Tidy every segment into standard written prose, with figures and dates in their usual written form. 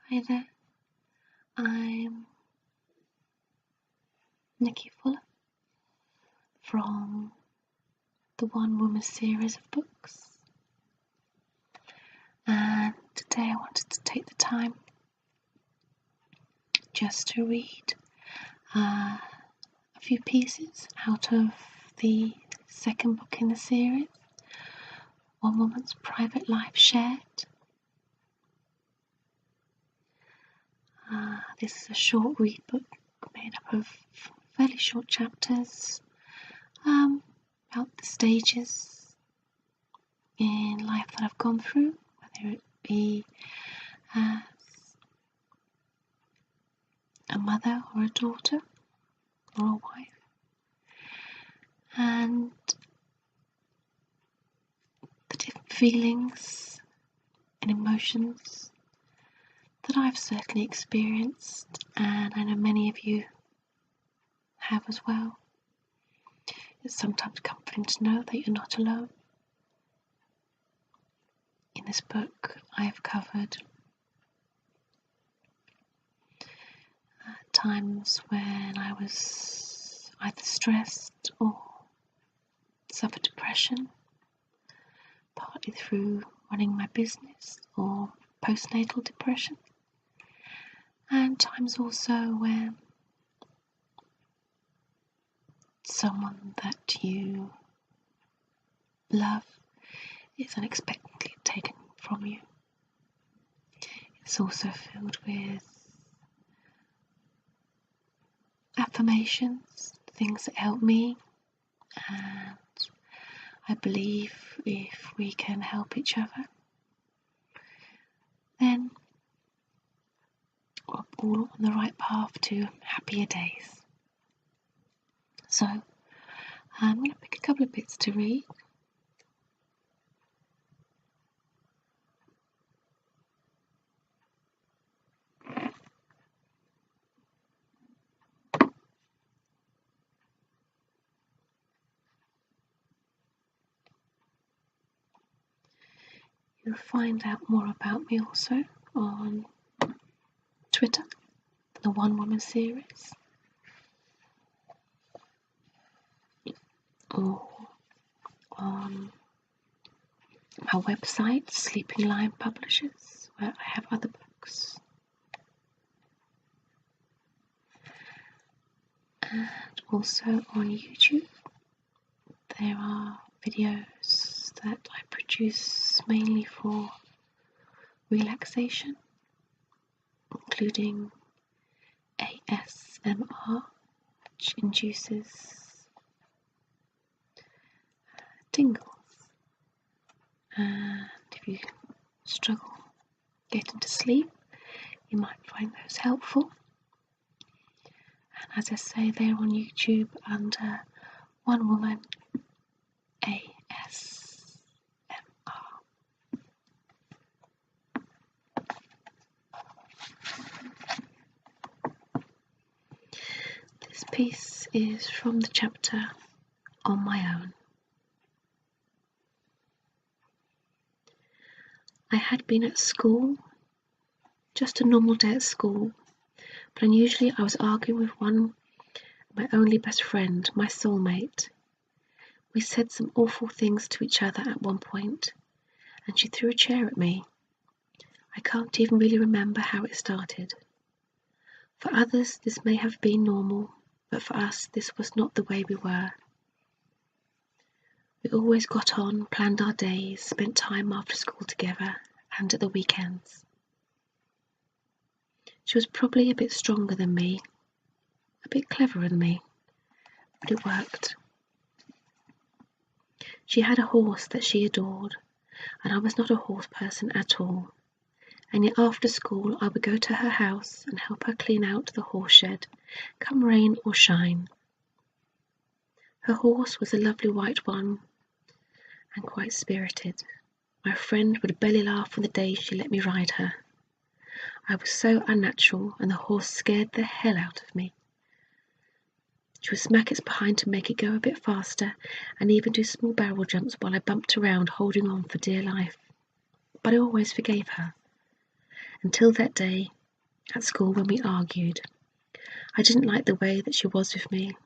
Hi there, I'm Nikki from the One Woman series of books, and today I wanted to take the time just to read a few pieces out of the second book in the series, One Woman's Private Life Shared. This is a short read book made up of fairly short chapters about the stages in life that I've gone through, whether it be as a mother or a daughter or a wife, and the different feelings and emotions that I've certainly experienced, and I know many of you have as well. It's sometimes comforting to know that you're not alone. In this book, I have covered times when I was either stressed or suffered depression, partly through running my business or postnatal depression, and times also where someone that you love is unexpectedly taken from you. It's also filled with affirmations, things that help me, and I believe if we can help each other, then we're all on the right path to happier days. So I'm going to pick a couple of bits to read. You'll find out more about me also on Twitter, the One Woman series, or on my website, Sleeping Lion Publishers, where I have other books, and also on YouTube. There are videos that I produce mainly for relaxation, including ASMR, which induces tingles, and if you struggle getting to sleep, you might find those helpful. And as I say, they're on YouTube under One Woman ASMR. This piece is from the chapter On My Own. I had been at school, just a normal day at school, but unusually I was arguing with my only best friend, my soulmate. We said some awful things to each other at one point, and she threw a chair at me. I can't even really remember how it started. For others this may have been normal, but for us this was not the way we were. We always got on, planned our days, spent time after school together and at the weekends. She was probably a bit stronger than me, a bit cleverer than me, but it worked. She had a horse that she adored, and I was not a horse person at all, and yet after school I would go to her house and help her clean out the horse shed, come rain or shine. Her horse was a lovely white one, and quite spirited. My friend would belly laugh on the days she let me ride her. I was so unnatural, and the horse scared the hell out of me. She would smack its behind to make it go a bit faster, and even do small barrel jumps while I bumped around holding on for dear life. But I always forgave her. Until that day at school when we argued. I didn't like the way that she was with me,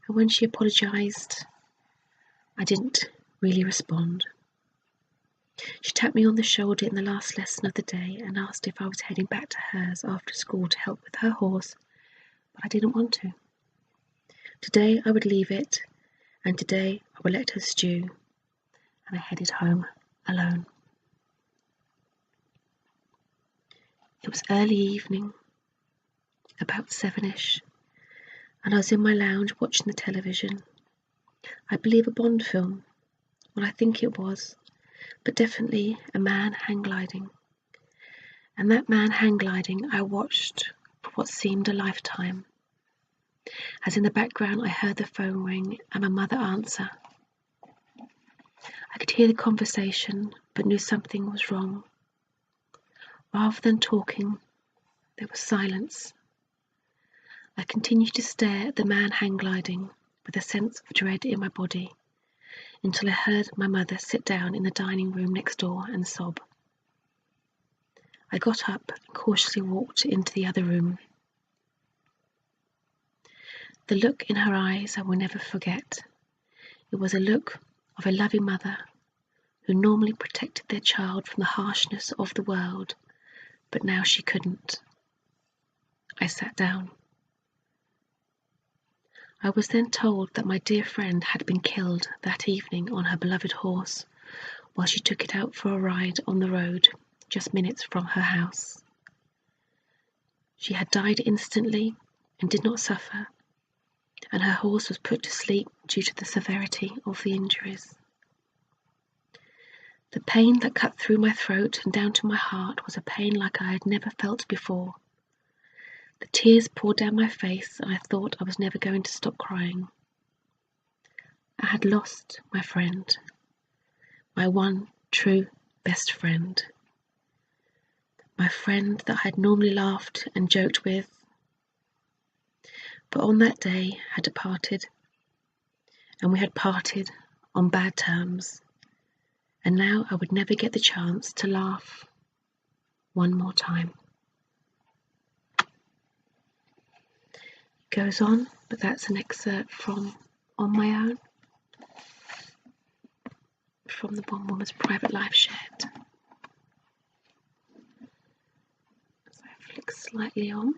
and when she apologised, I didn't really respond. She tapped me on the shoulder in the last lesson of the day and asked if I was heading back to hers after school to help with her horse, but I didn't want to. Today I would leave it, and today I would let her stew, and I headed home alone. It was early evening, about 7ish, and I was in my lounge watching the television. I believe a Bond film. Well, I think it was, but definitely a man hang gliding. And that man hang gliding I watched for what seemed a lifetime. As in the background I heard the phone ring and my mother answer. I could hear the conversation, but knew something was wrong. Rather than talking, there was silence. I continued to stare at the man hang gliding with a sense of dread in my body until I heard my mother sit down in the dining room next door and sob. I got up and cautiously walked into the other room. The look in her eyes I will never forget. It was a look of a loving mother who normally protected their child from the harshness of the world, but now she couldn't. I sat down. I was then told that my dear friend had been killed that evening on her beloved horse while she took it out for a ride on the road just minutes from her house. She had died instantly and did not suffer, and her horse was put to sleep due to the severity of the injuries. The pain that cut through my throat and down to my heart was a pain like I had never felt before. The tears poured down my face and I thought I was never going to stop crying. I had lost my friend, my one true best friend. My friend that I had normally laughed and joked with, but on that day had departed, and we had parted on bad terms, and now I would never get the chance to laugh one more time. It goes on, but that's an excerpt from On My Own, from the One Woman's Private Life Shared. So I flick slightly on.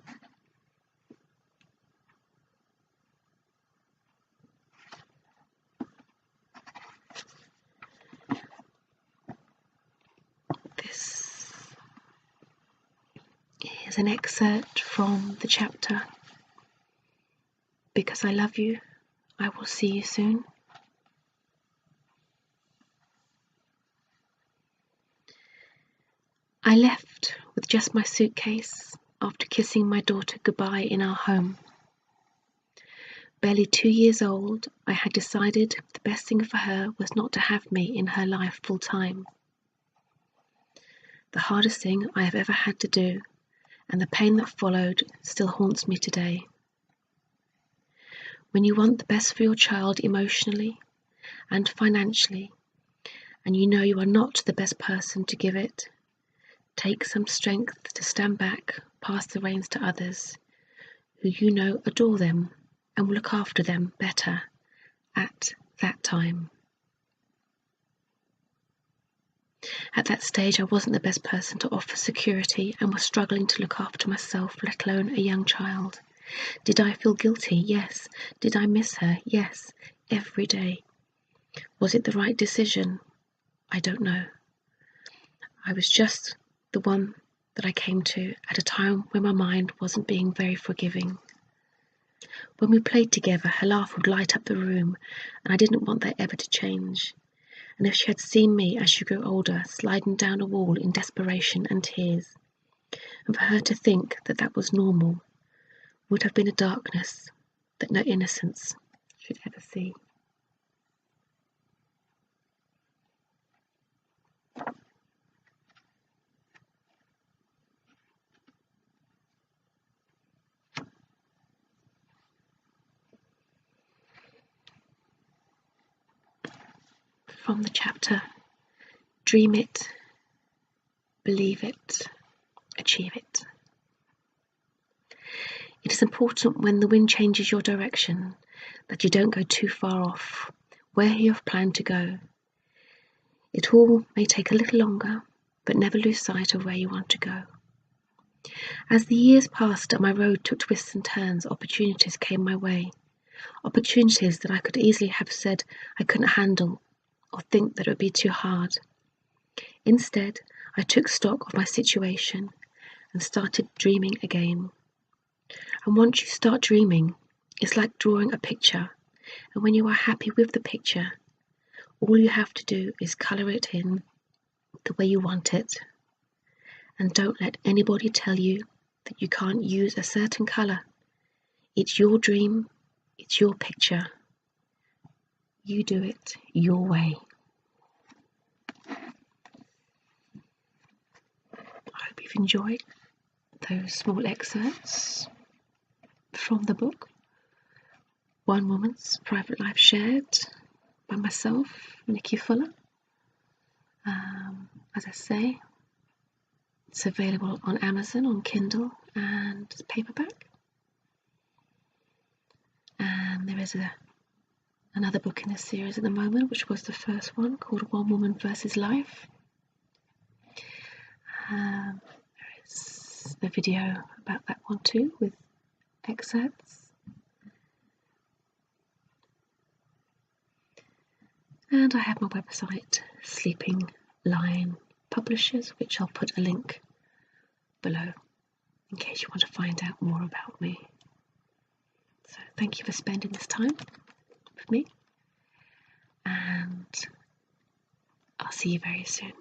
This is an excerpt from the chapter Because I Love You, I Will See You Soon. I left with just my suitcase after kissing my daughter goodbye in our home. Barely 2 years old, I had decided the best thing for her was not to have me in her life full time. The hardest thing I have ever had to do, and the pain that followed still haunts me today. When you want the best for your child emotionally and financially, and you know you are not the best person to give it, take some strength to stand back, pass the reins to others who you know adore them and will look after them better at that time. At that stage, I wasn't the best person to offer security and was struggling to look after myself, let alone a young child. Did I feel guilty? Yes. Did I miss her? Yes. Every day. Was it the right decision? I don't know. I was just the one that I came to at a time when my mind wasn't being very forgiving. When we played together, her laugh would light up the room, and I didn't want that ever to change. And if she had seen me as she grew older, sliding down a wall in desperation and tears, and for her to think that that was normal, would have been a darkness that no innocence should ever see. From the chapter, Dream It, Believe It, Achieve It. It is important when the wind changes your direction that you don't go too far off where you have planned to go. It all may take a little longer, but never lose sight of where you want to go. As the years passed and my road took twists and turns, opportunities came my way. Opportunities that I could easily have said I couldn't handle or think that it would be too hard. Instead, I took stock of my situation and started dreaming again. And once you start dreaming, it's like drawing a picture. And when you are happy with the picture, all you have to do is colour it in the way you want it. And don't let anybody tell you that you can't use a certain colour. It's your dream, it's your picture. You do it your way. I hope you've enjoyed those small excerpts from the book, One Woman's Private Life Shared by myself, Nikki Fuller. As I say, it's available on Amazon, on Kindle and paperback. And there is another book in this series at the moment, which was the first one, called One Woman versus Life. There is a video about that one too, with excerpts. And I have my website, Sleeping Lion Publishers, which I'll put a link below in case you want to find out more about me. So thank you for spending this time with me, and I'll see you very soon.